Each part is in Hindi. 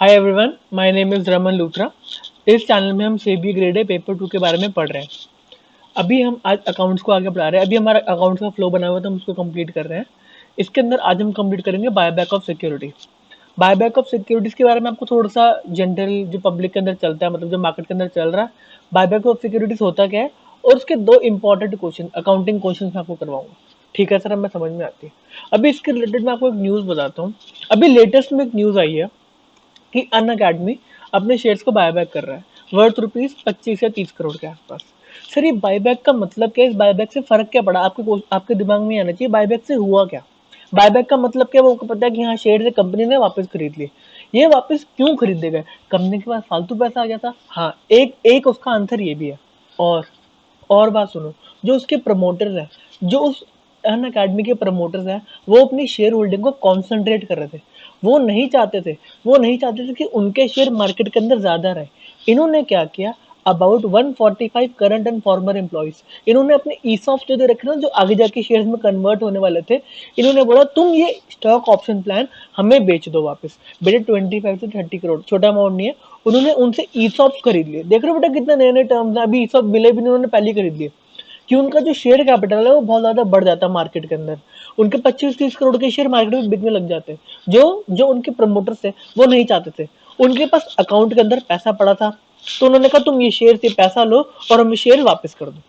Hi everyone, my name is Raman Luthra. इस चैनल में हम सेबी ग्रेड ए पेपर 2 के बारे में पढ़ रहे हैं। अभी हम आज अकाउंट्स को आगे बढ़ा रहे हैं। अभी हमारा अकाउंट्स का फ्लो बना हुआ था, हम उसको कंप्लीट कर रहे हैं। इसके अंदर आज हम कंप्लीट करेंगे buyback of security. Buyback of securities के बारे में आपको थोड़ा सा जनरल जो पब्लिक के अंदर चलता है, मतलब जो मार्केट के अंदर चल रहा है, बायबैक ऑफ सिक्योरिटीज होता क्या है और उसके दो इंपॉर्टेंट क्वेश्चन, अकाउंटिंग क्वेश्चन मैं आपको करवाऊंगा। ठीक है सर, हमें समझ में आती है। अभी इसके रिलेटेड मैं आपको एक न्यूज बताता हूँ। अभी लेटेस्ट में एक न्यूज आई है कि अन अकेडमी अपने शेयर्स को बायबैक कर रहा है, वर्थ रुपीज 25 या 30 करोड़ के आसपास। सर ये बायबैक का मतलब क्या, इस बायबैक से फर्क क्या पड़ा आपके दिमाग में आना चाहिए, बायबैक से हुआ क्या। बायबैक का मतलब क्या, वो पता है कि हाँ शेयर कंपनी ने वापस खरीद लिए। ये वापस क्यों खरीदे गए, कंपनी के पास फालतू पैसा आ गया था। हाँ, एक एक उसका आंसर ये भी है। और और बात सुनो, जो उसके प्रमोटर्स हैं, जो उस अन अकेडमी के प्रमोटर्स हैं, वो अपनी शेयर होल्डिंग को कॉन्सेंट्रेट कर रहे थे। वो नहीं चाहते थे वो नहीं चाहते थे कि उनके शेयर मार्केट के अंदर ज्यादा रहे। इन्होंने क्या किया, about 145 current and farmer employees, इन्होंने अपने ईसॉफ्ट जो रखे ना, जो आगे जाके शेयर्स में कन्वर्ट होने वाले थे, इन्होंने बोला तुम ये स्टॉक ऑप्शन प्लान हमें बेच दो वापस। बेटे 25 से 30 करोड़ छोटा अमाउंट नहीं है। उन्होंने उनसे ईसॉप्स खरीद लिए। देख रहे हो बेटा कितने नए नए टर्म्स हैं, अभी ईसॉप मिले भी नहीं, उन्होंने पहले ही खरीद लिए। कि उनका जो शेयर कैपिटल है वो बहुत ज्यादा बढ़ जाता है मार्केट के अंदर। उनके 25-30 करोड़ के शेयर मार्केट में बिकने लग जाते हैं। जो जो उनके प्रमोटर्स थे वो नहीं चाहते थे। उनके पास अकाउंट के अंदर पैसा पड़ा था, तो उन्होंने कहा तुम ये शेयर से पैसा लो और हमें शेयर वापस कर दो।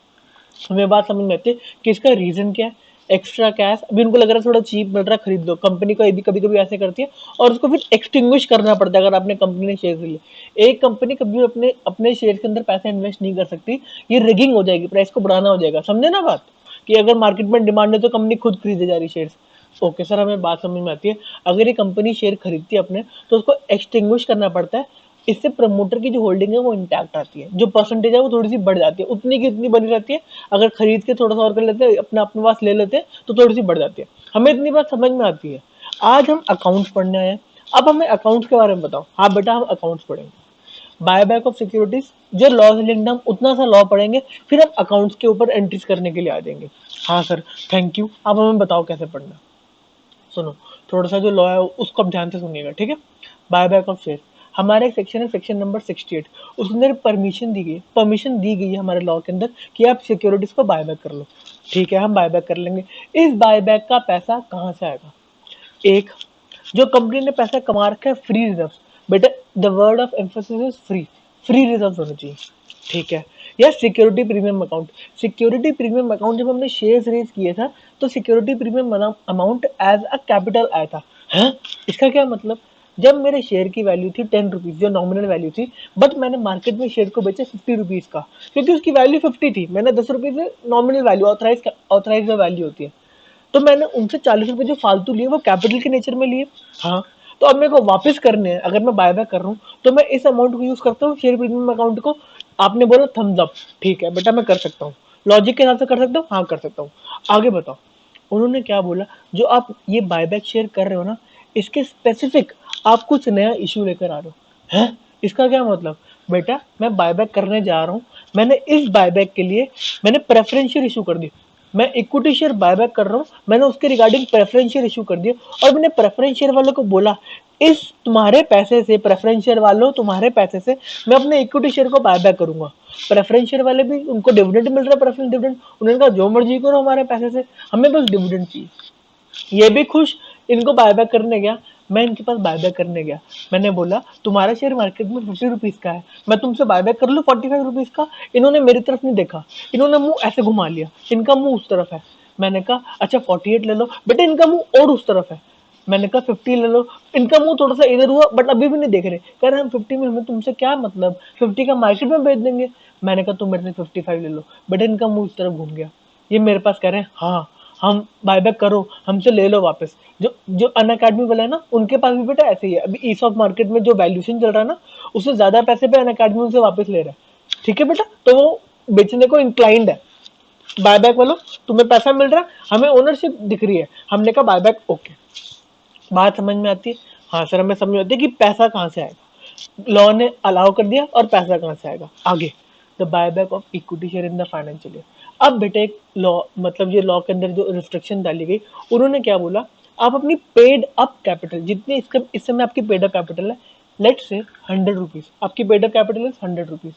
हमें बात समझ में आती है कि इसका रीजन क्या है। एक्स्ट्रा कैश, अभी उनको लग रहा है थोड़ा चीप मिल रहा है, खरीद लो। कंपनी को भी कभी कभी ऐसे करती है और उसको फिर एक्सटिंग्विश करना पड़ता है अगर आपने कंपनी ने शेयर लिए। एक कंपनी कभी अपने अपने शेयर के अंदर पैसा इन्वेस्ट नहीं कर सकती। ये रिगिंग हो जाएगी, प्राइस को बढ़ाना हो जाएगा। समझे ना बात, कि अगर मार्केट में डिमांड है तो कंपनी खुद खरीदे जा रही शेयर। ओके सर, हमें बात समझ में आती है। अगर ये कंपनी शेयर खरीदती है अपने, तो उसको एक्सटिंग्विश करना पड़ता है। इससे प्रमोटर की जो होल्डिंग है वो इंटैक्ट आती है, जो परसेंटेज है वो थोड़ी सी बढ़ जाती है, उतनी की उतनी बनी रहती है। अगर खरीद के थोड़ा सा और कर लेते हैं, अपने अपने पास ले लेते हैं, तो थोड़ी सी बढ़ जाती है। हमें इतनी बात समझ में आती है। आज हम अकाउंट्स पढ़ने आए हैं। अब हमें अकाउंट्स के बारे में बताओ। हाँ बेटा, हम अकाउंट्स पढ़ेंगे। बायबैक ऑफ सिक्योरिटीज, जो लॉ से लिंक्ड, हम उतना सा लॉ पढ़ेंगे, फिर हम अकाउंट्स के ऊपर एंट्रीज करने के लिए आ जाएंगे। हाँ सर, थैंक यू। अब हमें बताओ कैसे पढ़ना। सुनो, थोड़ा सा जो लॉ है उसको आप ध्यान से सुनिएगा, ठीक है। बायबैक ऑफ शेयर, हमारा एक सेक्शन है, सेक्शन नंबर 68। उसके अंदर परमिशन दी गई है हमारे लॉ के अंदर कि आप सिक्योरिटीज को बायबैक कर लो। ठीक है, हम बायबैक कर लेंगे। इस बायबैक का पैसा कहाँ से आएगा। एक, जो कंपनी ने पैसा कमा रखा है, फ्री रिजर्व। बेटा the word of emphasis is free. Free reserve होना चाहिए, ठीक है। या security premium account. Security premium account जब हमने शेयर्स रेज किए था, तो security premium amount as a capital आया था। है, इसका क्या मतलब, जब मेरे शेयर की वैल्यू थी 10 रुपीज, जो नॉमिनल वैल्यू थी, बट मैंने मार्केट में शेयर को बेचा 50 रुपीज का, क्योंकि उसकी वैल्यू 50 थी। मैंने 10 rupees nominal value, authorise value होती है, तो मैंने उनसे 40 रुपए जो फालतू लिए वो कैपिटल के नेचर में लिए। हाँ, तो अब मेरे को वापस करने हैं। अगर मैं बायबैक कर रहा हूँ तो मैं इस अमाउंट को यूज करता हूँ, शेयर प्रीमियम अकाउंट को। आपने बोला थम्स अप, ठीक है बेटा, मैं कर सकता हूँ। लॉजिक के हिसाब से कर सकता हूँ, हाँ कर सकता हूँ। आगे बताओ, उन्होंने क्या बोला, जो आप ये बायबैक शेयर कर रहे हो ना, इसके स्पेसिफिक आप कुछ नया इशू लेकर आ रहे हो। हैं, इसका क्या मतलब, बेटा मैं बायबैक करने जा रहा हूँ, मैंने इस बायबैक के लिए मैंने प्रेफरेंशियल इशू कर दी। मैं इक्विटी शेयर बायबैक कर रहा हूँ, मैंने उसके रिगार्डिंग प्रेफरेंशियल इशू कर दिया। और मैंने प्रेफरेंस शेयर वालों को बोला, इस तुम्हारे पैसे से, प्रेफरेंस शेयर वालों तुम्हारे पैसे से मैं अपने इक्विटी शेयर को बायबैक करूंगा। प्रेफरेंस शेयर वाले भी, उनको डिविडेंड मिल रहा है, प्रेफरेंस डिविडेंड, उन्होंने कहा जो मर्जी करो हमारे पैसे से, हमें बस डिविडेंड चाहिए। ये भी खुश, इनको बायबैक करने गया। मैं इनके पास बायबैक करने गया, मैंने बोला तुम्हारा शेयर मार्केट में 50 रुपीज का है, मैं तुमसे बायबैक कर लूँ 45 रुपीज का। इन्होंने मेरी तरफ नहीं देखा, इन्होंने मुंह ऐसे घुमा लिया, इनका मुंह उस तरफ है। मैंने कहा अच्छा 48 ले लो, बेटे इनका मुंह और उस तरफ है। मैंने कहा 50 ले लो, इनका मुंह थोड़ा सा इधर हुआ, बट अभी भी नहीं देख रहे, कह रहे हम 50 में, हमें तुमसे क्या मतलब, 50 का मार्केट में बेच देंगे। मैंने कहा तुम मेरे से 55 ले लो, बेटे इनका मुंह इस तरफ घूम गया। ये मेरे पास कह रहे हैं हाँ, हम बायबैक करो, हमसे ले लो वापस। जो जो अन अकेडमी वाला है ना, उनके पास भी बेटा ऐसे ही है। अभी ई स्टॉक मार्केट में जो वैल्यूएशन चल रहा है ना, उससे ज्यादा पैसे पे अन अकेडमी उनसे वापस ले रहा है। ठीक है बेटा, तो वो बेचने को इंक्लाइंड है। बायबैक वालों, तुम्हें पैसा मिल रहा है, हमें ओनरशिप दिख रही है, हमने कहा बायबैक ओके। बात समझ में आती है। हाँ सर, हमें समझ में आती है कि पैसा कहाँ से आएगा। लॉ ने अलाउ कर दिया, और पैसा कहाँ से आएगा आगे। The buyback of equity share in the financial year. अब बेटे एक लॉ, मतलब ये लॉ के अंदर जो रिस्ट्रिक्शन डाली गई, उन्होंने क्या बोला, आप अपनी पेड अप कैपिटल, जितनी इसके इस समय आपकी पेड अप कैपिटल है, लेट्स से 100 रुपीज, आपकी paid up capital is 100 rupees.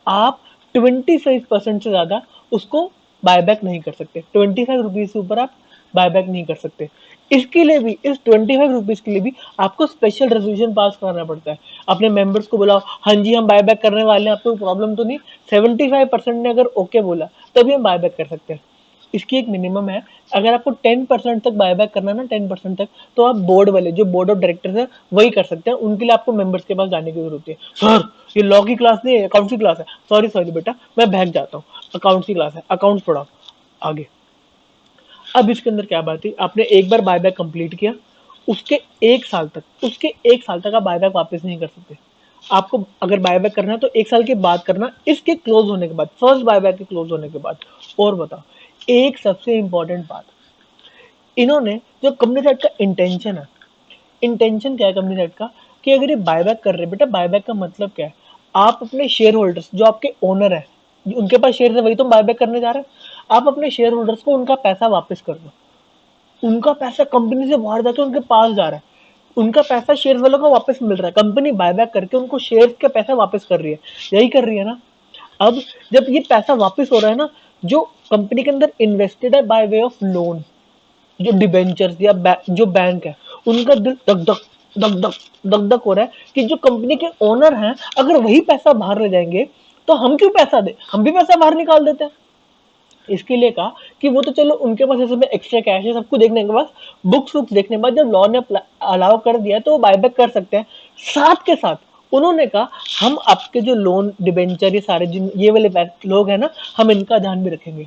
आप 25% से ज्यादा उसको बायबैक नहीं कर सकते, 25 रुपीज से ऊपर आप बायबैक नहीं कर सकते। इसके लिए भी, इस 25 रुपीज के लिए भी आपको स्पेशल रेजोल्यूशन पास करना पड़ता है। अपने मेंबर्स को बुलाओ, हाँ जी हम बायबैक करने वाले हैं, आपको प्रॉब्लम तो नहीं। 75% ने अगर ओके बोला तभी हम बायबैक कर सकते हैं। इसकी एक मिनिमम है, अगर आपको 10% तक बायबैक करना है ना, 10% तक, तो आप बोर्ड वाले, जो बोर्ड ऑफ डायरेक्टर्स है वही कर सकते हैं, उनके लिए आपको मेंबर्स के पास जाने की जरूरत है। सर ये लॉ की क्लास नहीं है, अकाउंट्स की क्लास है। सॉरी सॉरी बेटा, मैं बहक जाता हूँ, अकाउंट्स की क्लास है, अकाउंट्स पढ़ाओ आगे। अब इसके अंदर क्या बात है, आपने एक बार बायबैक कंप्लीट किया, उसके 1 साल तक, आप बायबैक वापस नहीं कर सकते। आपको अगर बायबैक करना है तो 1 साल के बाद करना, इसके क्लोज होने के बाद, फर्स्ट बायबैक के क्लोज होने के बाद। और बताओ, एक सबसे इंपॉर्टेंट बात, इन्होंने जो कंपनी साइड का इंटेंशन है, इंटेंशन क्या है कंपनी साइड का, कि अगर ये बायबैक कर रहे हैं, बेटा बायबैक का मतलब क्या है, आप अपने शेयर होल्डर्स, जो आपके ओनर है, उनके पास शेयर है, वही तो बायबैक करने जा रहे हैं। आप अपने शेयर होल्डर्स को उनका पैसा वापस कर दो। उनका पैसा कंपनी से बाहर जाके उनके पास जा रहा है, उनका पैसा शेयर वालों को वापस मिल रहा है, कंपनी बायबैक करके उनको शेयर के पैसा वापस कर रही है, यही कर रही है ना। अब जब ये पैसा वापस हो रहा है ना, जो कंपनी के अंदर इन्वेस्टेड है बाय वे ऑफ लोन, जो डिबेंचर्स या जो बैंक है, उनका दिल धक धक धक धक धक धक हो रहा है कि जो कंपनी के ओनर हैं, अगर वही पैसा बाहर ले जाएंगे तो हम क्यों पैसा दे, हम भी पैसा बाहर निकाल देते हैं। इसके लिए कहा कि वो तो चलो उनके पास ऐसे में एक्स्ट्रा कैश है, सबको देखने के बाद, बुक्स वुक्स देखने के बाद जब लॉ ने अलाउ कर दिया तो वो बायबैक कर सकते हैं। साथ के साथ उन्होंने कहा हम आपके जो लोन डिबेंचर ये सारे जिन ये वाले लोग हैं ना, हम इनका ध्यान भी रखेंगे,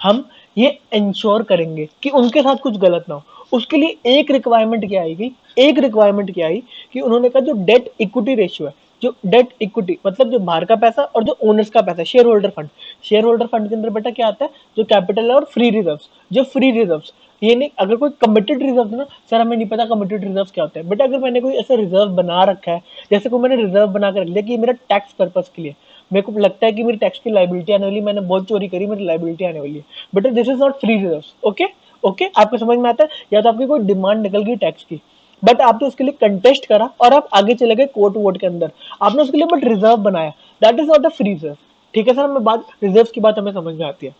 हम ये इंश्योर करेंगे कि उनके साथ कुछ गलत ना हो। उसके लिए एक रिक्वायरमेंट क्या आई गई, एक रिक्वायरमेंट क्या आई कि उन्होंने कहा जो डेट इक्विटी रेशियो है, जो डेट इक्विटी मतलब जो बाहर का पैसा और जो ओनर्स का पैसा, share holder fund, share holder fund के अंदर बेटा क्या आता है, जो कैपिटल है और फ्री रिजर्व्स, जो फ्री रिजर्व्स, ये नहीं अगर कोई कमिटेड रिजर्व है ना, सर हमें नहीं पता कमिटेड रिजर्व क्या होता है, बेटा अगर मैंने कोई ऐसा रिजर्व बना रखा है, जैसे कोई मैंने रिजर्व बना कर रख लिया कि मेरा टैक्स पर्पज के लिए, मेरे को लगता है कि मेरी टैक्स की लाइबिलिटी आने वाली, मैंने बहुत चोरी करी, मेरी लाइबिलिटी आने वाली है, but this is not free reserve. Okay okay, आपको समझ में आता है, या तो आपकी कोई डिमांड निकल गई टैक्स की, बट आपने उसके लिए कंटेस्ट करा और आप आगे चले गए कोर्ट वोट के अंदर, आपने उसके लिए बट रिजर्व बनाया, that is not a free reserve. ठीक है सर, हमें बात रिजर्व की बात हमें समझ में आती है।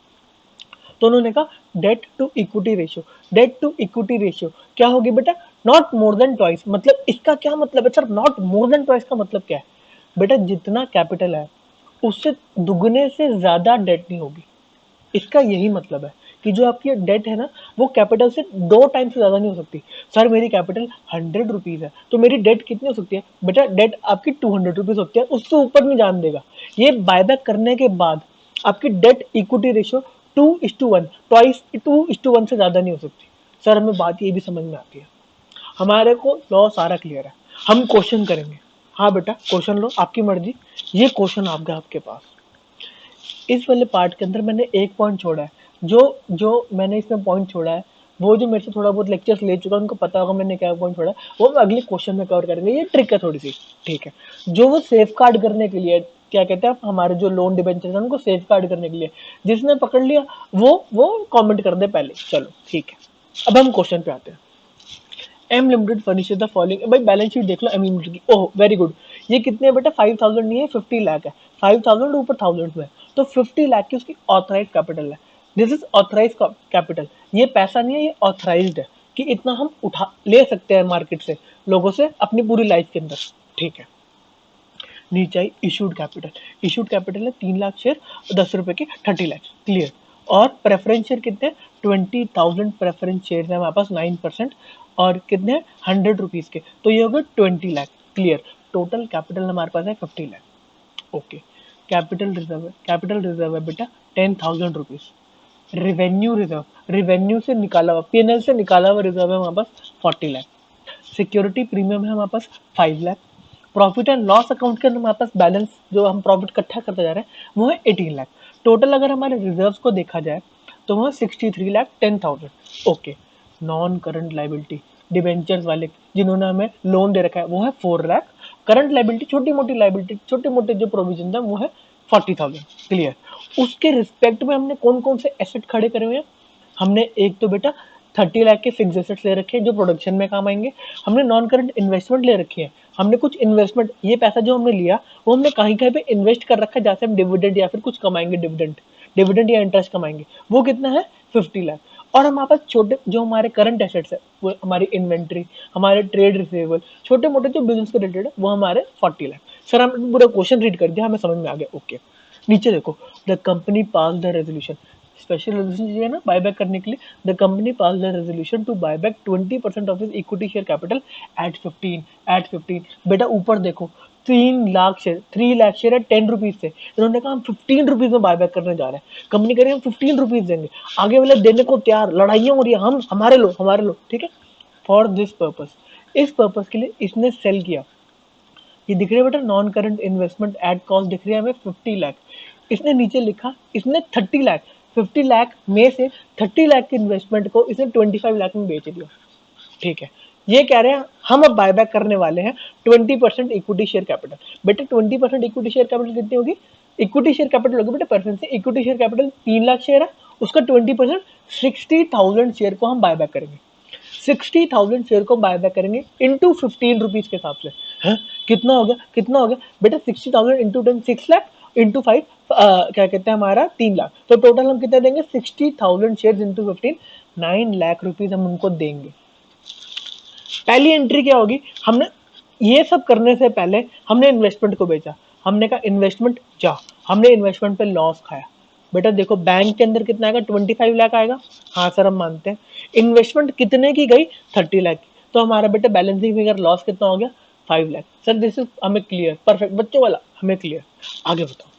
तो उन्होंने कहा debt to equity ratio, debt to equity ratio क्या होगी बेटा, नॉट मोर देन ट्वाइस। मतलब इसका क्या मतलब है sir, not more than twice का मतलब क्या है, बेटा जितना कैपिटल है उससे दुगने से ज्यादा डेट नहीं होगी। इसका यही मतलब है कि जो आपकी डेट है ना, वो कैपिटल से 2 टाइम से ज्यादा नहीं हो सकती। सर मेरी कैपिटल 100 रुपीज है तो मेरी डेट कितनी हो सकती है, बेटा डेट आपकी 200 रुपीज होती है, उससे ऊपर नहीं जान देगा। ये बायबैक करने के बाद आपकी डेट इक्विटी रेशियो 2:1, ट्वाइस 2:1 से ज्यादा नहीं हो सकती। सर हमें बात ये भी समझ में आती है, हमारे को लॉ सारा क्लियर है, हम क्वेश्चन करेंगे। हाँ बेटा क्वेश्चन लो, आपकी मर्जी। ये क्वेश्चन आपका आपके पास, इस वाले पार्ट के अंदर मैंने एक पॉइंट छोड़ा है, जो जो मैंने इसमें पॉइंट छोड़ा है, वो जो मेरे से थोड़ा बहुत लेक्चर्स ले चुका है उनको पता होगा मैंने क्या पॉइंट छोड़ा है, वो हम अगले क्वेश्चन में कवर करेंगे। ये ट्रिक है थोड़ी सी, ठीक है, जो वो सेफ गार्ड करने के लिए, क्या कहते हैं हमारे जो लोन डिबेंचर है उनको सेफ गार्ड करने के लिए, जिसने पकड़ लिया वो कमेंट कर दे पहले। चलो ठीक है, अब हम क्वेश्चन पे आते हैं। M limited furnishes the following, भाई बैलेंस शीट देख लो एम लिमिटेड की। ओह वेरी गुड, ये कितने है बेटा, 5000 नहीं है, 50 लाख है, 5000 ऊपर थाउजेंड में, तो 50 लाख की उसकी ऑथराइज कैपिटल है। दिस इज ऑथराइज कैपिटल, ये पैसा नहीं है, ये ऑथराइज्ड है कि इतना हम उठा ले सकते हैं मार्केट से, लोगों से अपनी पूरी लाइफ के अंदर। ठीक है, नीचे आई इशूड कैपिटल, इशूड कैपिटल है 3 लाख शेयर, 10 रुपए के 30 लाख, क्लियर। और प्रेफरेंस शेयर कितने, 20,000 प्रेफरेंस शेयर है हमारे पास, 9%, और कितने 100 रुपीज के, तो ये हो गए 20 लाख, क्लियर। टोटल कैपिटल हमारे पास है 50 लाख। ओके, कैपिटल रिजर्व है बेटा 10,000 रुपीज। रिवेन्यू रिजर्व, रिवेन्यू से निकाला हुआ, पीएनएल से निकाला हुआ रिजर्व है हमारे पास 40 लाख। सिक्योरिटी प्रीमियम है हमारे पास 5 lakh. Profit and loss account के अंदर हमारे पास बैलेंस जो हम प्रॉफिट इकट्ठा करते जा रहे हैं वो है 18 लाख। टोटल अगर हमारे रिजर्व्स को देखा जाए तो वो 63,10,000। Okay, non current liability, debentures वाले जिन्होंने हमें लोन दे रखा है वो है 4 लाख। करंट लाइबिलिटी, छोटी मोटी लाइबिलिटी, छोटे मोटे जो प्रोविजन है वो है 40,000, क्लियर। उसके रिस्पेक्ट में हमने कौन कौन से एसेट खड़े करे हुए हैं, हमने एक तो बेटा 30 लाख के फिक्स एसेट्स ले रखे हैं जो प्रोडक्शन में काम आएंगे। हमने नॉन करंट इन्वेस्टमेंट ले रखी है, हमने कुछ इन्वेस्टमेंट, ये पैसा जो हमने लिया वो हमने कहीं कहीं पे इन्वेस्ट कर रखा है जहाँ से हम डिविडेंड या फिर कुछ कमाएंगे, डिविडेंड या इंटरेस्ट कमाएंगे। वो कितना है 50 लाख। और हमारे पास छोटे जो हमारे करंट एसेट्स है, वो हमारी इन्वेंट्री, हमारे ट्रेड रिसीवेबल, छोटे मोटे जो बिजनेस के रिलेटेड है, वो हमारे 40 लाख। सर हमने पूरा क्वेश्चन रीड कर दिया, हमें समझ में आ गया, ओके। नीचे देखो, the company pass the resolution, special resolution चाहिए ना बायबैक करने के लिए। The company pass the resolution to buyback 20% of its equity share capital at 15। बेटा ऊपर देखो, 3 लाख शेयर है 10 रुपीज से, इन्होंने कहा हम 15 रुपीज में बायबैक करने जा रहे हैं। कंपनी कह रही है हम 15 रुपीज देंगे, आगे वाले देने को तैयार, लड़ाइयां हो रही है, हम हमारे लो, ठीक है। फॉर दिस पर्पज, इस पर्पज के लिए इसने सेल किया। ये दिख रहा है बेटा, non current investment at cost दिख रही है हमें 50 लाख। इसने नीचे लिखा, इसने 30 लाख, 50 लाख में से 30 लाख के इन्वेस्टमेंट को इसने 25 लाख में बेच दिया, ठीक है। ये कह रहे हैं हम अब बायबैक करने वाले हैं 20% इक्विटी शेयर कैपिटल। बेटे 20% इक्विटी शेयर कैपिटल कितनी होगी, इक्विटी शेयर कैपिटल होगी बेटे परसेंट से, equity share capital 3 lakh share है, उसका 20% 60,000 शेयर को हम बायबैक करेंगे। 60,000 शेयर को बायबैक करेंगे इंटू 15 रुपीज के हिसाब से। है कितना हो गया बेटा, 60,000 इंटू 10 6 लाख, इंटू 5 क्या कहते हैं हमारा 3 लाख। तो टोटल हम कितना देंगे, 60,000 शेयर इंटू 15, 9 लाख रुपीज हम उनको देंगे। पहली एंट्री क्या होगी, हमने ये सब करने से पहले हमने इन्वेस्टमेंट को बेचा, हमने कहा इन्वेस्टमेंट जा, हमने इन्वेस्टमेंट पे लॉस खाया। बेटा देखो बैंक के अंदर कितना आएगा, 25 लाख आएगा, हाँ सर हम मानते हैं। इन्वेस्टमेंट कितने की गई, 30 लाख की, तो हमारा बेटा बैलेंसिंग फिगर लॉस कितना हो गया, 5 लाख। सर दिस इज हमें क्लियर, परफेक्ट बच्चों वाला, हमें क्लियर। आगे बताओ।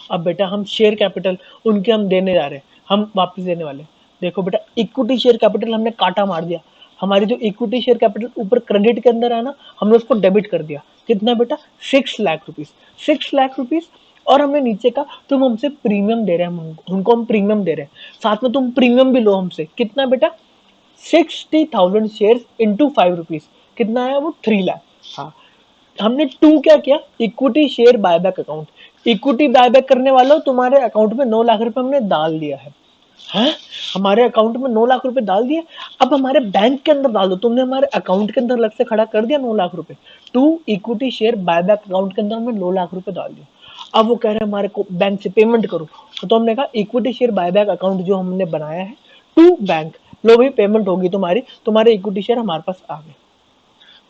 अब बेटा हम शेयर कैपिटल उनके हम देने जा रहे हैं, हम वापस देने वाले हैं। देखो बेटा इक्विटी शेयर कैपिटल हमने काटा मार दिया, हमारी जो इक्विटी शेयर कैपिटल ऊपर क्रेडिट के अंदर है ना, हमने उसको डेबिट कर दिया। कितना बेटा, 6 लाख रुपीज, 6 लाख रुपीज। और हमने नीचे का तुम हमसे प्रीमियम दे रहे हैं, उनको हम प्रीमियम दे रहे हैं, साथ में तुम प्रीमियम भी लो हमसे। कितना बेटा, 60,000 शेयर इंटू 5 रुपीज, कितना आया वो 3 लाख। हाँ हमने टू क्या किया, equity share buyback account, equity buyback करने वालों तुम्हारे अकाउंट में 9 लाख रुपए हमने डाल दिया है। हैं, हमारे अकाउंट में 9 लाख रुपए डाल दिए, अब हमारे बैंक के अंदर डाल दो। तुमने हमारे अकाउंट के अंदर अलग से खड़ा कर दिया 9 लाख रुपए, to equity share buyback account के अंदर हमने 9 लाख रुपए डाल दिया। अब वो कह रहे हैं हमारे को बैंक से पेमेंट करो, तो हमने कहा इक्विटी शेयर बायबैक अकाउंट जो हमने बनाया है टू बैंक, लो भाई पेमेंट होगी तुम्हारी, तुम्हारे इक्विटी शेयर हमारे पास आ गए।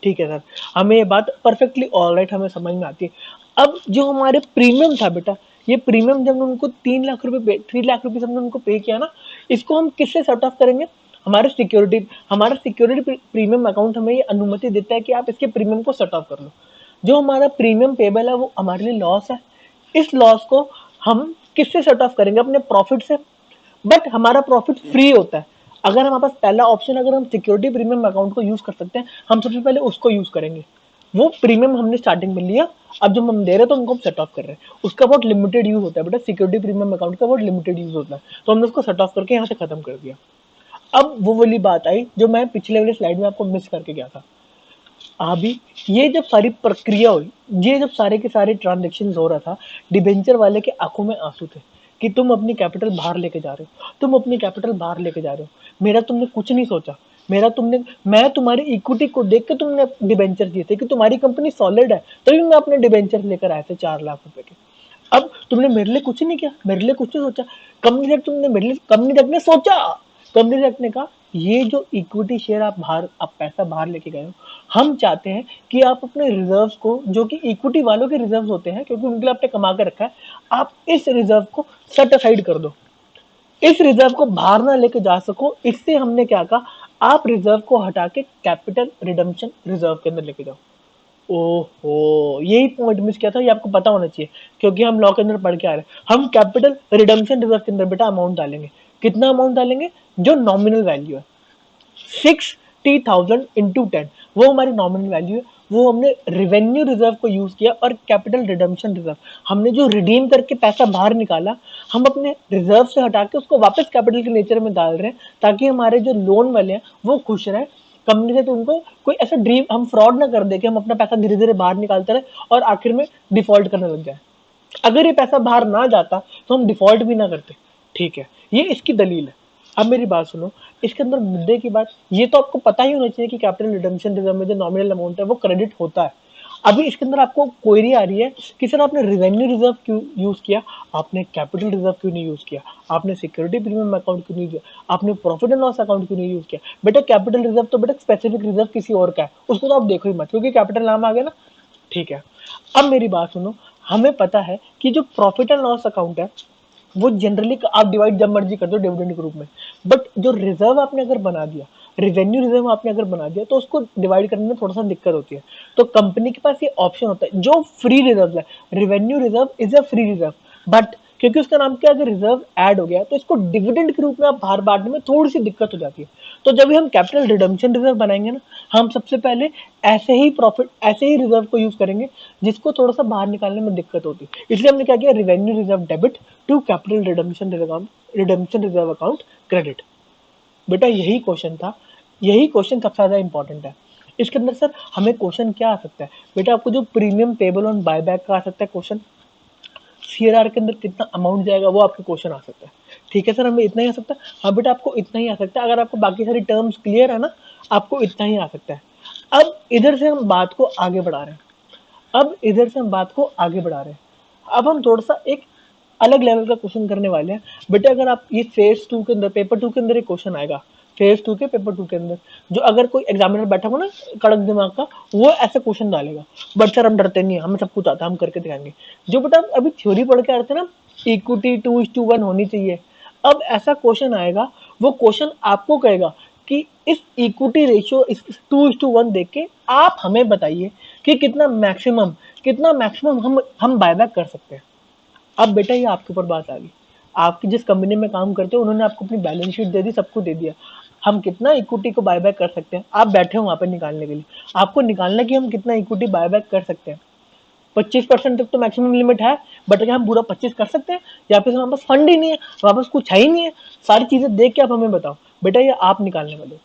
ठीक है सर, हमें ये बात परफेक्टली ऑलराइट, हमें समझ में आती है। अब जो हमारे प्रीमियम था बेटा, ये प्रीमियम जब उनको 3 लाख रुपए 3 लाख रुपीज हमने उनको पे किया ना, इसको हम किससे सेट ऑफ करेंगे, हमारा सिक्योरिटी प्रीमियम अकाउंट हमें ये अनुमति देता है कि आप इसके प्रीमियम को सेट ऑफ कर लो। जो हमारा प्रीमियम पेबल है वो हमारे लिए लॉस है, इस लॉस को हम किससे सेट ऑफ करेंगे, अपने प्रॉफिट से। बट हमारा प्रॉफिट फ्री होता है। अगर हमारे पास पहला ऑप्शन, अगर हम सिक्योरिटी प्रीमियम अकाउंट को यूज कर सकते हैं, हम सबसे पहले उसको यूज करेंगे। वो प्रीमियम हमने स्टार्टिंग में लिया, अब जब हम दे रहे हैं तो उनको हम सेट ऑफ कर रहे हैं। उसका बहुत लिमिटेड यूज होता है बेटा, सिक्योरिटी प्रीमियम अकाउंट का बहुत लिमिटेड यूज होता है, तो हमने उसको सेट ऑफ करके यहाँ से खत्म कर दिया। अब वो वाली बात आई जो मैं पिछले वाले स्लाइड में आपको मिस करके गया था। अभी ये जब सारी प्रक्रिया हुई, ये जब सारे के सारे ट्रांजेक्शन हो रहा था, डिबेंचर वाले के आंखों में आंसू थे कि तुम अपनी कैपिटल बाहर लेके जा रहे हो, तुम अपनी कैपिटल बाहर लेके जा रहे हो। मेरा तुमने कुछ नहीं सोचा, मैं तुम्हारी इक्विटी को देख के तुमने डिबेंचर दिए थे कि तुम्हारी कंपनी सॉलिड है, तभी मैं अपने डिबेंचर लेकर आए थे 4 लाख रुपए के। अब तुमने मेरे लिए कुछ नहीं किया, मेरे लिए कुछ नहीं सोचा, कंपनी तुमने मेरे लिए, कंपनी तक ने सोचा, कंपनी तक ने कहा ये जो इक्विटी शेयर आप पैसा बाहर लेके गए हो, हम चाहते हैं कि आप अपने रिजर्व्स को, जो कि इक्विटी वालों के रिजर्व्स होते हैं क्योंकि उनके लिए आपने कमा के रखा है, आप इस रिजर्व को सेट असाइड कर दो, इस रिजर्व को बाहर ना लेके जा सको। इससे हमने क्या कहा, आप रिजर्व को हटा के कैपिटल रिडम्पशन रिजर्व के अंदर लेके जाओ। ओहो, यही पॉइंट मिस किया था, ये आपको पता होना चाहिए क्योंकि हम लॉ के अंदर पढ़ के आ रहे हैं। हम कैपिटल रिडम्पशन रिजर्व के अंदर बेटा अमाउंट डालेंगे, कितना अमाउंट डालेंगे, जो नॉमिनल वैल्यू है 60,000 इंटू 10, वो हमारी नॉमिनल वैल्यू है। वो हमने रेवेन्यू रिजर्व को यूज किया और कैपिटल रिडम्पशन रिजर्व, हमने जो रिडीम करके पैसा बाहर निकाला, हम अपने रिजर्व से हटा के उसको वापस कैपिटल के नेचर में डाल रहे हैं, ताकि हमारे जो लोन वाले हैं वो खुश रहे। कंपनी से तो उनको कोई ऐसा ड्रीम, हम फ्रॉड ना कर दे कि हम अपना पैसा धीरे धीरे बाहर निकालते रहे और आखिर में डिफॉल्ट करने लग जाए। अगर ये पैसा बाहर ना जाता तो हम डिफॉल्ट भी ना करते। ठीक है, ये इसकी दलील है। अब मेरी बात सुनो, इसके अंदर मुद्दे की बात, ये तो आपको पता ही होना चाहिए कि कैपिटल रिडम्पशन रिजर्व में जो नॉमिनल अमाउंट है वो क्रेडिट होता है। अभी इसके अंदर आपको क्वेरी आ रही है कि सर आपने रेवेन्यू रिजर्व क्यों यूज किया, आपने कैपिटल रिजर्व क्यों नहीं यूज किया, आपने सिक्योरिटी प्रीमियम अकाउंट क्यों नहीं किया, आपने प्रॉफिट एंड लॉस अकाउंट क्यों नहीं यूज किया। बेटा कैपिटल रिजर्व तो बेटा स्पेसिफिक रिजर्व किसी और का है, उसको तो आप देखो ही मत, क्योंकि कैपिटल नाम आ गया ना। ठीक है, अब मेरी बात सुनो, हमें पता है कि जो प्रॉफिट एंड लॉस अकाउंट है वो जनरली आप डिवाइड जब मर्जी कर दो डिविडेंड के रूप में, बट जो रिजर्व आपने अगर बना दिया, रेवेन्यू रिजर्व आपने अगर बना दिया, तो उसको डिवाइड करने में थोड़ा सा दिक्कत होती है। तो कंपनी के पास ये ऑप्शन होता है जो फ्री रिजर्व है, revenue reserve is a free reserve, but क्योंकि उसका नाम क्या है, अगर रिजर्व ऐड हो गया तो इसको डिविडेंड के रूप में आप बाहर बांटने में थोड़ी सी दिक्कत हो जाती है। तो जब भी हम कैपिटल रिडम्पशन रिजर्व बनाएंगे ना, हम सबसे पहले ऐसे ही रिजर्व को यूज करेंगे जिसको थोड़ा सा बाहर निकालने में दिक्कत होती है। इसलिए हमने क्या किया, revenue reserve debit to capital redemption reserve account credit. बेटा यही क्वेश्चन था, यही क्वेश्चन सबसे ज्यादा इंपॉर्टेंट है। इसके अंदर सर हमें क्वेश्चन क्या आ सकता है, बेटा आपको जो प्रीमियम पेबल ऑन बायबैक का आ सकता है क्वेश्चन, सीआरआर के अंदर कितना अमाउंट जाएगा वो आपके क्वेश्चन आ सकता है। ठीक है सर, हमें इतना ही आ सकता है, हाँ बेटा आपको इतना ही आ सकता है, अगर आपको बाकी सारी टर्म्स क्लियर है ना, आपको इतना ही आ सकता है। अब इधर से हम बात को आगे बढ़ा रहे हैं, अब इधर से हम बात को आगे बढ़ा रहे हैं, अब हम थोड़ा सा एक अलग लेवल का क्वेश्चन करने वाले हैं। बेटा अगर आप ये फेज 2 के अंदर, पेपर 2 के अंदर एक क्वेश्चन आएगा, फेज 2 के पेपर 2 के अंदर, जो अगर कोई एग्जामिनर बैठा हो ना कड़क दिमाग का, वो ऐसे क्वेश्चन डालेगा। बट सर हम डरते नहीं है, हमें सब कुछ आता है, हम करके दिखाएंगे। जो बेटा अभी थ्योरी पढ़ के आ रहे थे ना, इक्विटी 2:1 होनी चाहिए, अब ऐसा क्वेश्चन आएगा, वो क्वेश्चन आपको कहेगा कि इस इक्विटी रेशियो, इस 2:1 देख के आप हमें बताइए कि कितना मैक्सिमम हम बायबैक कर सकते हैं। अब बेटा ये आपके ऊपर बात आ गई, आपकी जिस कंपनी में काम करते हो उन्होंने आपको अपनी बैलेंस शीट दे दी, सब कुछ दे दिया, हम कितना इक्विटी को बायबैक कर सकते हैं, आप बैठे हो वहां पर निकालने के लिए, आपको निकालना कि हम कितना इक्विटी बायबैक कर सकते हैं। 25% तक तो मैक्सिमम लिमिट है, बट क्या हम पूरा 25 कर सकते हैं, या फिर हमारे पास फंड ही नहीं है, हमारे पास कुछ है ही नहीं है। सारी चीजें देख के आप हमें बताओ, बेटा ये आप निकालने वाले हो।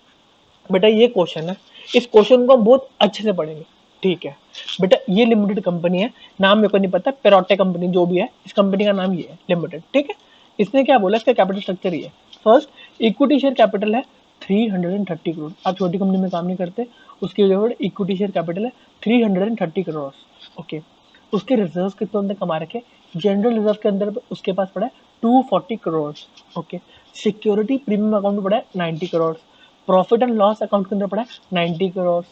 बेटा ये क्वेश्चन है, इस क्वेश्चन को हम बहुत अच्छे से पढ़ेंगे। ठीक है बेटा, ये लिमिटेड कंपनी है, नाम मेरे को नहीं पता, पेरोटे कंपनी जो भी है, इस कंपनी का नाम ये है लिमिटेड। ठीक है, इसने क्या बोला, इसका कैपिटल स्ट्रक्चर ये है। फर्स्ट इक्विटी शेयर कैपिटल है 330 करोड़, आप छोटी कंपनी में काम नहीं करते, उसकी वजह से इक्विटी शेयर कैपिटल है 330 करोड़। ओके, उसके रिजर्व कितने उन्होंने कमा रखे, जनरल रिजर्व के अंदर उसके पास पड़ा है 240 crore. Okay, security premium account में पड़ा है 90 crore, profit and loss account के अंदर पड़ा है 90 करोड़,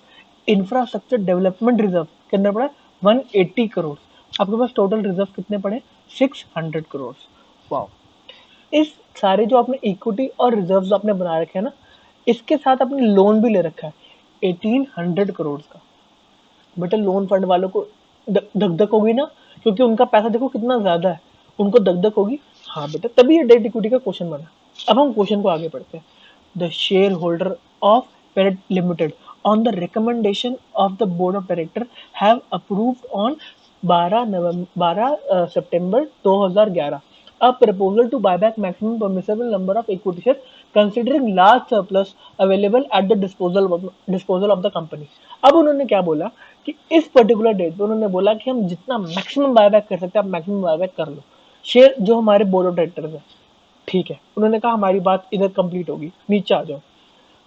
इंफ्रास्ट्रक्चर डेवलपमेंट रिजर्व के अंदर पड़ा है 180 करोड़। आपके पास टोटल रिजर्व कितने पड़े, 600 करोड़। वाओ, इस सारे जो आपने इक्विटी और रिजर्व आपने बना रखे हैं ना, इसके साथ आपने लोन भी ले रखा है 1800 करोड़ का। बेटा लोन फंड वालों को धक धक होगी ना, क्योंकि उनका पैसा देखो कितना ज्यादा है, उनको धक धक होगी। हाँ बेटा, तभी ये डेट इक्विटी का क्वेश्चन बना। अब हम क्वेश्चन को आगे बढ़ते हैं। The share holder of Perot limited on the recommendation of the board of director have approved on 12 September 2011 a proposal to buy back maximum permissible number of equity shares considering large surplus available at the disposal of the company। अब उन्होंने क्या बोला कि इस पर्टिकुलर डेट पे उन्होंने बोला कि हम जितना मैक्सिमम बायबैक कर सकते हैं आप मैक्सिमम बायबैक कर लो, शेयर जो हमारे बोर्ड ऑफ डायरेक्टर्स है। ठीक है, उन्होंने कहा हमारी बात इधर कंप्लीट होगी, नीचे आ जाओ।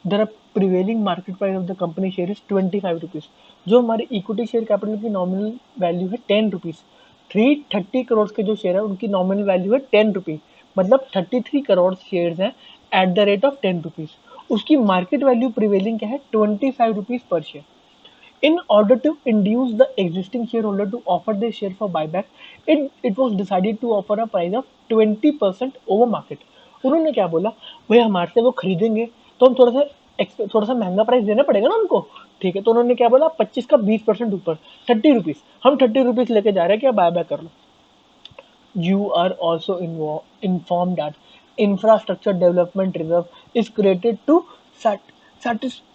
The prevailing market price of the company share is 25 rupees, जो हमारे इक्विटी शेयर कैपिटल की नॉमिनल वैल्यू है 10 रुपीज। 330 करोड़ के जो शेयर है उनकी नॉमिनल वैल्यू है 10 रुपीज, मतलब 33 करोड़ शेयर हैं at the rate of 10 rupees. उसकी मार्केट वैल्यू प्रिवेलिंग क्या है, 25 rupees per share. In order to induce the existing shareholder to offer their share for buyback, it was decided to offer a price of 20% over market। उन्होंने क्या बोला, भाई हमारे से वो खरीदेंगे तो हम थोड़ा सा महंगा प्राइस देना पड़ेगा ना उनको। ठीक है, तो उन्होंने क्या बोला, 25 का 20% ऊपर 30 रुपीज, हम 30 रुपीज लेके जा रहे हैं कि आप बायबैक कर लो। You are also informed that infrastructure development reserve is created to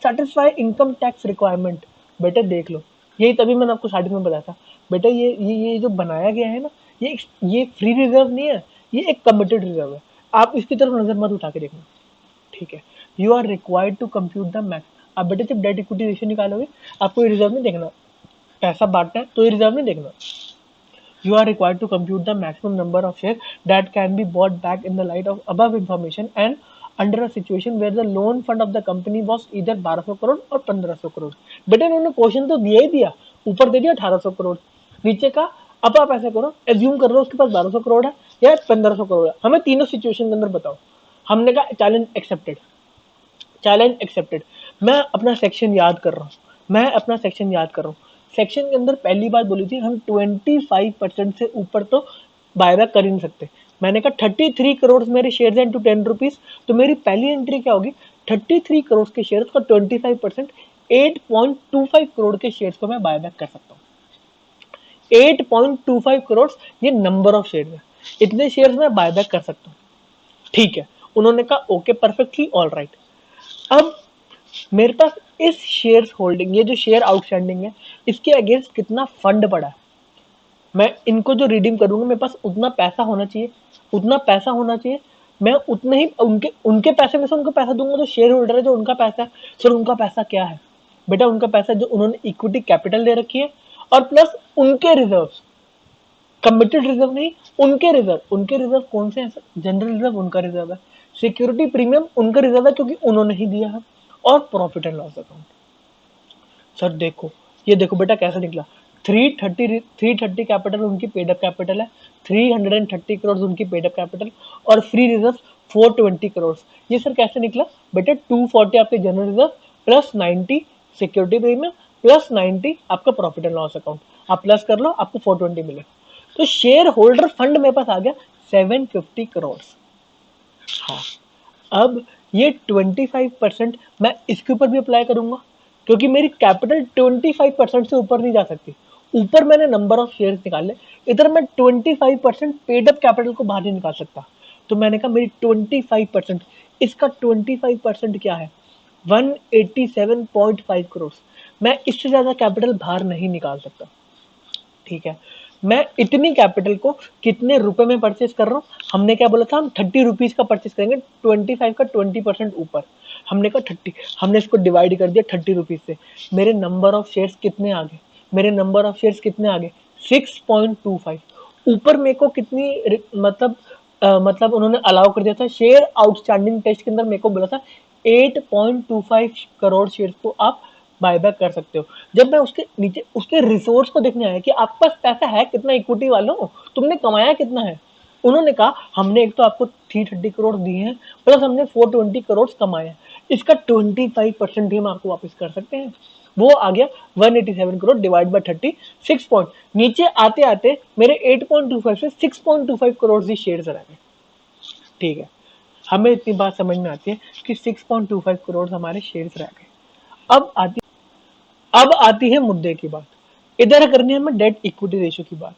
satisfy income tax requirement। बेटा देख लो, यही तभी मैंने आपको स्टार्टिंग में बताया था। बेटा ये जो बनाया गया है ना, ये फ्री रिजर्व नहीं है, ये एक कमिटेड रिजर्व है। आप इसकी तरफ नजर मत उठा के देखना। ठीक है, you are required to compute the max. आप बेटे जब डेट इक्विटी रेशियो निकालोगे, आपको ये रिजर्व नहीं देखना, पैसा बांटना है तो ये रिजर्व नहीं देखना। You are required to compute the maximum number of shares that can be bought back in the light of above information and under a situation where the loan fund of the company was इधर 1200 करोड़ और 1500 करोड़। बेटा इन्होंने क्वेश्चन तो दिया ही दिया, ऊपर दे दिया 1800 करोड़, नीचे का अब आप ऐसा करो, एज्यूम कर लो उसके पास 1200 करोड़ है या 1500 करोड़ है, हमें तीनों सिचुएशन के अंदर बताओ। हमने कहा चैलेंज एक्सेप्टेड, चैलेंज एक्सेप्टेड। मैं अपना सेक्शन याद कर रहा हूँ, मैं अपना सेक्शन याद कर रहा हूँ। सेक्शन के अंदर पहली बात बोली थी हम 25% से ऊपर तो बायबैक कर ही नहीं सकते। मैंने कहा 33 करोड़ मेरे शेयर हैं टू 10 रुपीज, तो मेरी पहली एंट्री क्या होगी, 33 करोड़ के शेयर का 25%, 8.25 करोड़ के शेयर्स को मैं बायबैक कर सकता हूँ। 8.25 करोड़ ये नंबर ऑफ शेयर है, इतने शेयर्स मैं बायबैक कर सकता हूँ। ठीक है, उन्होंने कहा ओके परफेक्टली ऑल राइट। अब मेरे पास इस शेयर होल्डिंग, ये जो शेयर आउटस्टैंडिंग है, इसके अगेंस्ट कितना फंड पड़ा है, मैं इनको जो रिडीम करूंगा मेरे पास उतना पैसा होना चाहिए, उतना पैसा होना चाहिए। मैं उतने ही उनके उनके पैसे में से उनको पैसा दूंगा, जो शेयर होल्डर है जो उनका पैसा है। सर उनका पैसा क्या है बेटा, उनका पैसा जो उन्होंने इक्विटी कैपिटल दे रखी है और प्लस उनके रिजर्व, कमिटेड रिजर्व नहीं, उनके रिजर्व। उनके रिजर्व कौन से हैं सर, जनरल रिजर्व उनका रिजर्व है, सिक्योरिटी प्रीमियम उनका रिजर्व है क्योंकि उन्होंने ही दिया है, और profit and loss account. Sir देखो, ये देखो बेटा कैसे निकला, 330 कैपिटल उनकी पेडअप कैपिटल है, 330 करोड़ उनकी पेडअप कैपिटल और फ्री रिजर्व 420 करोड़। ये सर कैसे निकला बेटा, 240 आपके general reserve plus 90 security premium plus 90 आपका प्रॉफिट एंड लॉस अकाउंट, आप प्लस कर लो आपको 420 मिले। तो शेयर होल्डर फंड मेरे पास आ गया 750 करोड़। हाँ, अब ये 25% मैं इसके ऊपर भी अप्लाई करूंगा क्योंकि मेरी कैपिटल 25% से ऊपर नहीं जा सकती। ऊपर मैंने नंबर ऑफ शेयर्स निकाले, इधर मैं 25% पेड अप कैपिटल को बाहर नहीं निकाल सकता। तो मैंने कहा मेरी 25%, इसका 25% क्या है, 187.5 करोड़। मैं इससे ज्यादा कैपिटल बाहर नहीं निकाल सकता। ठीक है, मैं इतनी कैपिटल को कितने रुपए में परचेस कर रहा हूँ, हमने क्या बोला था, हम 30 रुपीज का परचेस करेंगे, 25 का 20% ऊपर। हमने कहा 30, हमने इसको डिवाइड कर दिया 30 रुपीज से। मेरे नंबर ऑफ शेयर्स कितने आ गए, मेरे नंबर ऑफ शेयर्स कितने आ गए, 6.25। ऊपर मेरे को कितनी मतलब उन्होंने अलाउ कर दिया था, शेयर आउटस्टैंडिंग टेस्ट के अंदर मेरे को बोला था 8.25 करोड़ शेयर्स को आप बायबैक कर सकते हो। जब मैं उसके नीचे उसके रिसोर्स को देखने आया कि आपके पास पैसा है कितना, इक्विटी वालों तुमने कमाया कितना है, उन्होंने कहा हमने एक तो आपको 330 करोड़ दिए हैं प्लस हमने 420 करोड़ कमाए, इसका 25% ही हम आपको वापस कर सकते हैं। वो आ गया 187 करोड़ डिवाइड बाय 30, 6 पॉइंट। नीचे आते आते मेरे 8.25 से 6.25 करोड़ ही शेयर्स रह गए। ठीक है, हमें इतनी बात समझ में आती है कि 6.25 करोड़ हमारे शेयर्स रह गए। अब आती है मुद्दे की बात, इधर करनी है हमें डेट इक्विटी रेशियो की बात।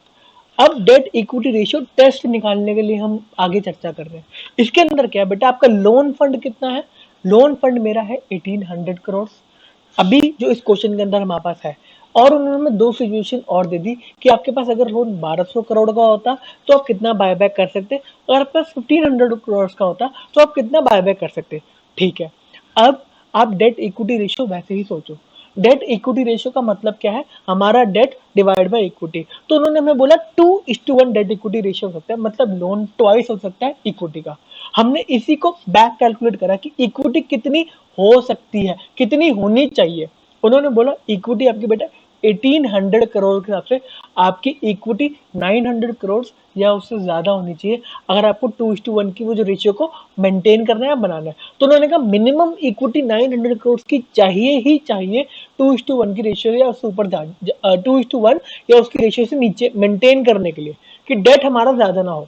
अब डेट इक्विटी रेशियो टेस्ट निकालने के लिए हम आगे चर्चा कर रहे हैं। इसके अंदर क्या है बेटा, आपका लोन फंड कितना है, लोन फंड मेरा है 1800 करोड़ अभी जो इस क्वेश्चन के अंदर हमारे पास है। और उन्होंने दो सिचुएशन और दे दी कि आपके पास अगर लोन 1200 करोड़ का होता तो आप कितना बायबैक कर सकते, अगर आपके पास 1500 करोड़ का होता तो आप कितना बायबैक कर सकते। ठीक है, अब आप डेट इक्विटी रेशियो वैसे ही सोचो। डेट इक्विटी रेशियो का मतलब क्या है, हमारा डेट डिवाइड बाय इक्विटी। तो उन्होंने हमें बोला 2:1 डेट इक्विटी रेशियो हो सकता है, मतलब लोन ट्वाइस हो सकता है इक्विटी का। हमने इसी को बैक कैलकुलेट करा कि इक्विटी कितनी हो सकती है, कितनी होनी चाहिए। उन्होंने बोला इक्विटी आपकी बेटा 1800 करोड़ के हिसाब से आपकी इक्विटी 900 करोड़ या उससे ज्यादा होनी चाहिए अगर आपको 2:1 की वो जो रेशियो को मेंटेन करना है, बनाना है। तो उन्होंने कहा मिनिमम इक्विटी 900 करोड़ की चाहिए ही चाहिए 2:1 की रेशियो या उससे ऊपर 2:1 या उसकी रेशियो से नीचे मेंटेन करने के लिए, कि डेट हमारा ज्यादा ना हो।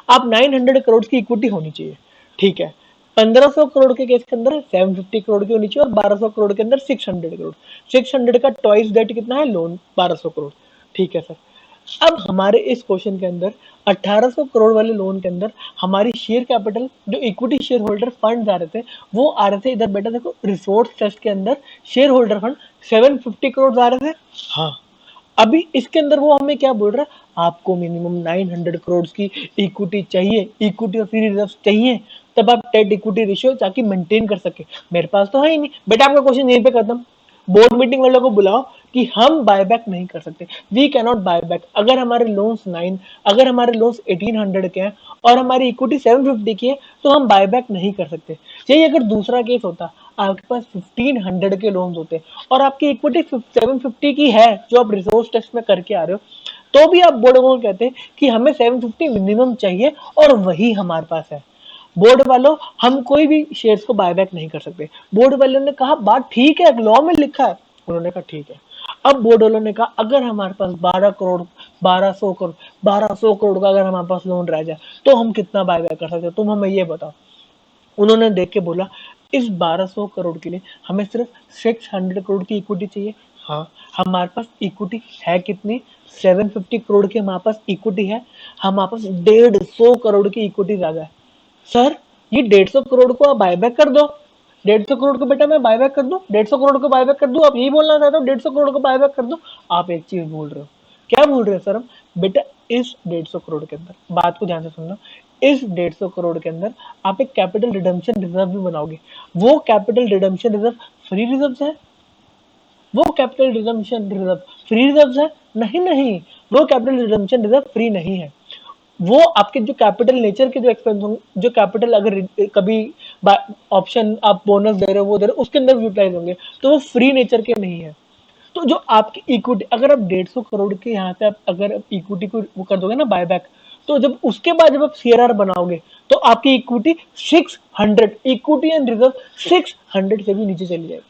आप 900 करोड़ की इक्विटी होनी चाहिए। ठीक है, 1500 करोड़ के केस के अंदर 750 करोड़ की होनी चाहिए और 1200 करोड़ के अंदर 600 करोड़। 600 का ट्वाइस डेट कितना है, लोन 1200 करोड़। ठीक है सर, अब हमारे इस क्वेश्चन के अंदर 1800 करोड़ वाले लोन के अंदर हमारी शेयर कैपिटल जो इक्विटी शेयर होल्डर फंड आ रहे थे वो आ रहे थे इधर बेटा देखो रिसोर्स टेस्ट के अंदर शेयर होल्डर फंड 750 करोड़ आ रहे थे। हाँ, अभी इसके अंदर वो हमें क्या बोल रहा है, आपको मिनिमम 900 करोड़ की इक्विटी चाहिए, इक्विटी और फ्री रिजर्व चाहिए, तब आप डेट इक्विटी रेशियो ताकि मेंटेन कर सके। मेरे पास तो है ही नहीं बेटा। आपका क्वेश्चन यहीं पे खत्म। बोर्ड मीटिंग वालों को बुलाओ कि हम बायबैक नहीं कर सकते, we can not buy back. अगर हमारे लोन्स 9, अगर हमारे लोन्स 1800 के हैं और हमारी इक्विटी 750 की है तो हम बायबैक नहीं कर सकते। यही अगर दूसरा केस होता, आपके पास 1500 के लोन्स होते और आपकी इक्विटी 750 की है जो आप रिसोर्स टेस्ट में करके आ रहे हो, तो भी आप बोर्ड को कहते हैं कि हमें 750 मिनिमम चाहिए और वही हमारे पास है। बोर्ड वालों, हम कोई भी शेयर्स को बायबैक नहीं कर सकते। बोर्ड वालों ने कहा बात ठीक है, लॉ में लिखा है। उन्होंने कहा ठीक है। अब बोर्ड वालों ने कहा अगर हमारे पास 12 करोड़ 1200 करोड़ 1200 करोड़ का अगर हमारे पास लोन रह जाए तो हम कितना बायबैक कर सकते हो, तुम हमें ये बताओ। उन्होंने देख के बोला इस 1200 करोड़ के लिए हमें सिर्फ 600 करोड़ की इक्विटी चाहिए। हाँ, हमारे पास इक्विटी है कितनी? 750 करोड़ की हमारे पास इक्विटी है। हमारे पास 150 करोड़ की इक्विटी ज्यादा है। सर, ये 150 करोड़ को आप बायबैक कर दो। 150 करोड़ को बेटा मैं बायबैक कर दूं, 150 करोड़ को बायबैक कर दूं, आप यही बोलना चाहते हो 150 करोड़ को बायबैक कर दो। आप एक चीज भूल रहे हो। क्या भूल रहे हो सर हम? बेटा इस 150 करोड़ के अंदर, बात को ध्यान से सुनना, इस 150 करोड़ के अंदर आप एक कैपिटल रिडम्पशन रिजर्व भी बनाओगे। वो capital redemption reserve free reserve है? वो capital redemption reserve free reserve है? नहीं नहीं, वो कैपिटल रिडम्पशन रिजर्व फ्री नहीं है। वो आपके जो कैपिटल नेचर के जो एक्सपेंस होंगे, जो कैपिटल अगर कभी ऑप्शन आप बोनस दे रहे हो वो दे रहे हो उसके अंदर यूटिलाइज होंगे, तो वो फ्री नेचर के नहीं है। तो जो आपकी इक्विटी, अगर आप 150 करोड़ के यहाँ पे आप अगर इक्विटी को वो कर दोगे ना बायबैक, तो जब उसके बाद जब आप सीआरआर बनाओगे तो आपकी इक्विटी 600, इक्विटी एंड रिजर्व 600 से भी नीचे चली जाएगी।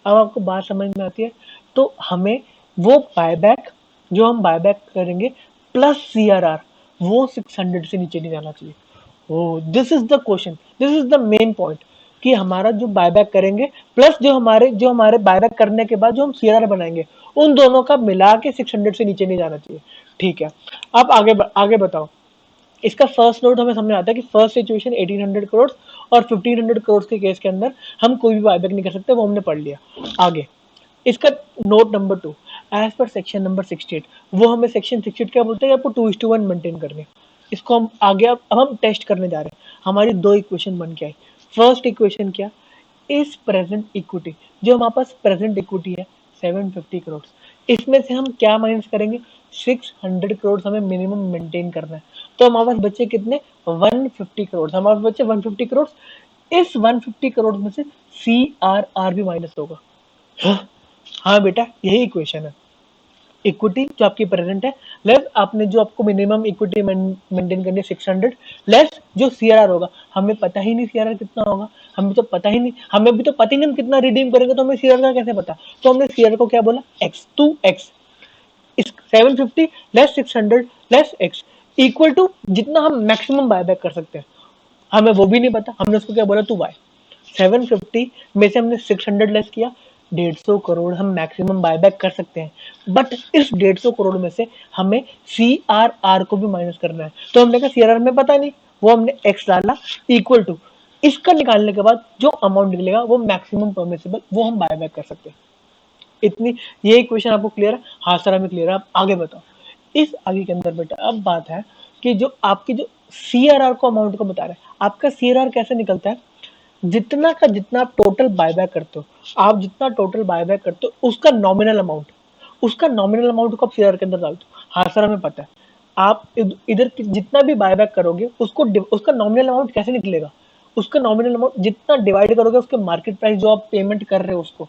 अब आपको बात समझ में आती है? तो हमें वो बायबैक जो हम बायबैक करेंगे प्लस सीआरआर, वो 600 से नीचे नहीं जाना चाहिए। Oh, this is the question, this is the main point, कि हमारा जो बायबैक करेंगे प्लस जो हमारे बायबैक करने के बाद जो हम सीआरआर बनाएंगे, उन दोनों का मिला के 600 से नीचे नहीं जाना चाहिए। ठीक है, अब आगे बताओ। इसका फर्स्ट नोट हमें समझ आता है कि फर्स्ट सिचुएशन 1800 करोड़ और 1500 करोड़ के केस के अंदर हम कोई भी बायबैक नहीं कर सकते, वो हमने पढ़ लिया। आगे इसका note number 2, as per section number 68, वो हमें सेक्शन 68 क्या बोलते हैं, आपको 2:1 मेंटेन करने। इसको हम आगे अब हम टेस्ट करने जा रहे हैं। हमारी दो इक्वेशन बन के आई। फर्स्ट इक्वेशन क्या? इस प्रेजेंट इक्विटी, जो हमारे पास प्रेजेंट इक्विटी है 750 करोड़, इसमें से हम क्या माइनस करेंगे? 600 करोड़ हमें मिनिमम मेंटेन करना है। तो हमारे पास बच्चे कितने? 150 करोड़। हमारे पास बच्चे 150 करोड़। इस 150 करोड़ में से CRR भी माइनस होगा। हाँ बेटा, यही इक्वेशन है। इक्विटी जो आपकी प्रेजेंट है लेस आपने जो आपको मिनिमम इक्विटी मेंटेन करनी है 600, लेस जो सीआरआर होगा। हमें पता ही नहीं सीआरआर कितना होगा, हमें तो पता ही नहीं, हमें भी तो पता ही नहीं हम कितना रिडीम करेंगे, तो हमें सीआरआर का कैसे पता? तो हमने सीआरआर को क्या बोला? x, 2x, इस 750 less 600 less x equal to जितना हम मैक्सिमम बायबैक कर सकते हैं। हमें वो भी नहीं पता, हमने उसको क्या बोला? 2y। 750 में से हमने 600 लेस किया, 150 करोड़ हम मैक्सिमम बायबैक कर सकते हैं। बट इस 150 करोड़ में से हमें सीआरआर को भी माइनस करना है। तो हमने कहा सीआरआर में पता नहीं, वो हमने एक्स डाला इक्वल टू, इसका निकालने के बाद जो अमाउंट निकलेगा वो मैक्सिमम परमिसिबल, वो हम बायबैक कर सकते हैं। इतनी, ये इक्वेशन आपको क्लियर है? हाँ सर हमें क्लियर है। आप आगे बताओ। इस आगे के अंदर बेटा अब बात है कि जो आपकी जो सीआरआर को अमाउंट को बता रहे हैं, आपका सीआरआर कैसे निकलता है? जितना का जितना आप टोटल बायबैक करते हो, आप जितना टोटल बायबैक करते हो उसका नॉमिनल अमाउंट, उसका नॉमिनल अमाउंट को आप शेयर के अंदर डालते हो। हाँ सर हमें पता है। आप इधर जितना भी बायबैक करोगे उसको उसका नॉमिनल अमाउंट कैसे निकलेगा? उसका नॉमिनल अमाउंट जितना डिवाइड करोगे उसके मार्केट प्राइस जो आप पेमेंट कर रहे हो उसको,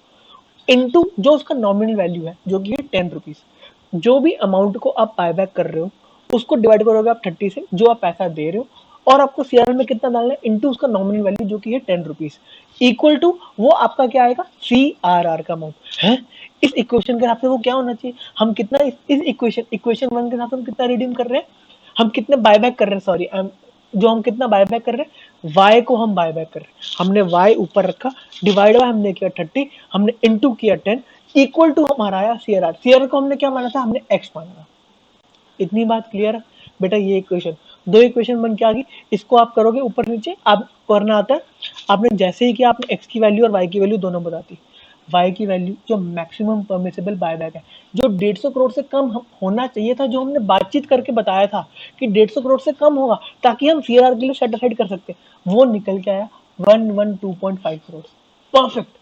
इनटू जो उसका नॉमिनल वैल्यू है जो कि है 10 रुपीज। जो भी अमाउंट को आप बायबैक कर रहे हो उसको डिवाइड करोगे आप 30 से, जो आप पैसा दे रहे हो, और आपको सीआरआर में कितना डालना है? इनटू उसका नॉमिनल वैल्यू जो कि है 10 रुपीज, इक्वल टू वो आपका क्या आएगा? सीआरआर का अमाउंट है। इस इक्वेशन के हिसाब से वो क्या होना चाहिए? हम कितना इस इक्वेशन 1 के हिसाब से हम कितना रिडीम कर रहे हैं, हम कितने बायबैक कर रहे हैं, सॉरी, जो हम कितना बायबैक कर रहे हैं, y को हम बायबैक कर रहे हैं। हमने y ऊपर रखा, डिवाइड बाय हमने किया 30, हमने इनटू किया 10, इक्वल टू हमारा आया सीआरआर। सीआरआर को हमने क्या माना था? हमने x माना था। इतनी बात क्लियर है बेटा? ये इक्वेशन, दो इक्वेशन बन के आ गई। इसको आप करोगे ऊपर नीचे, आप करना आता है। आपने जैसे ही किया आपने x की वैल्यू और y की वैल्यू दोनों बताती। y की वैल्यू जो मैक्सिमम परमिसिबल बायबैक है, जो 150 करोड़ से कम होना चाहिए था, जो हमने बातचीत करके बताया था कि 150 करोड़ से कम होगा ताकि हम सीआरआर के लिए सेट असाइड कर सकते, वो निकल के आया 112.5 करोड़। परफेक्ट।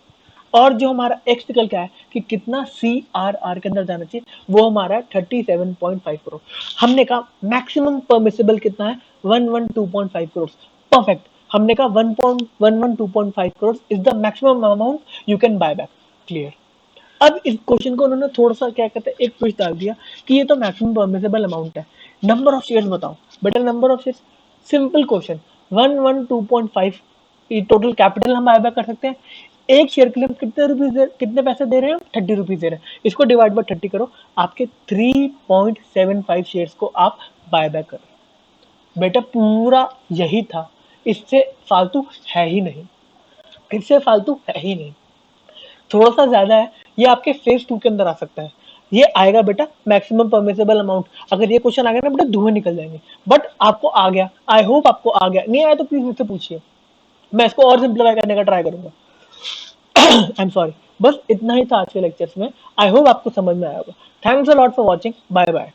और जो हमारा एक्स निकल के आया कि कितना CRR के अंदर जाना चाहिए, वो हमारा 37.5 करोड़। हमने कहा मैक्सिमम परमिसिबल कितना है, 112.5 करोड़। परफेक्ट। हमने कहा 112.5 crore is the maximum amount you can buy back. Clear. अब इस क्वेश्चन को उन्होंने थोड़ा सा क्या कहते हैं, एक ट्विस्ट डाल दिया कि ये तो मैक्सिमम परमिसिबल अमाउंट है, नंबर ऑफ शेयर्स बताओ। बेटा number of shares, simple question, 112.5 total capital हम बाय बैक कर सकते हैं। एक शेयर के लिए हम कितने पैसे दे रहे हैं, 30 रुपीज दे रहे हैं। इसको डिवाइड बाय 30 करो, आपके 3.75 शेयर्स को आप बाय बैक करो। बेटा पूरा यही था, इससे फालतू है ही नहीं, इससे फालतू है ही नहीं। थोड़ा सा ज्यादा है, ये आपके फेज 2 के अंदर आ सकता है। ये आएगा बेटा मैक्सिमम परमिसिबल अमाउंट। अगर ये क्वेश्चन आ गया ना बेटा, धुएं निकल जाएंगे। बट आपको आ गया, आई होप आपको आ गया। नहीं आया तो प्लीज मुझसे पूछिए, मैं इसको और सिंप्लीफाई करने का ट्राई करूंगा। I am sorry. बस इतना ही था आज के लेक्चर्स में। आई होप आपको समझ में आया होगा। Thanks a lot for watching. Bye bye.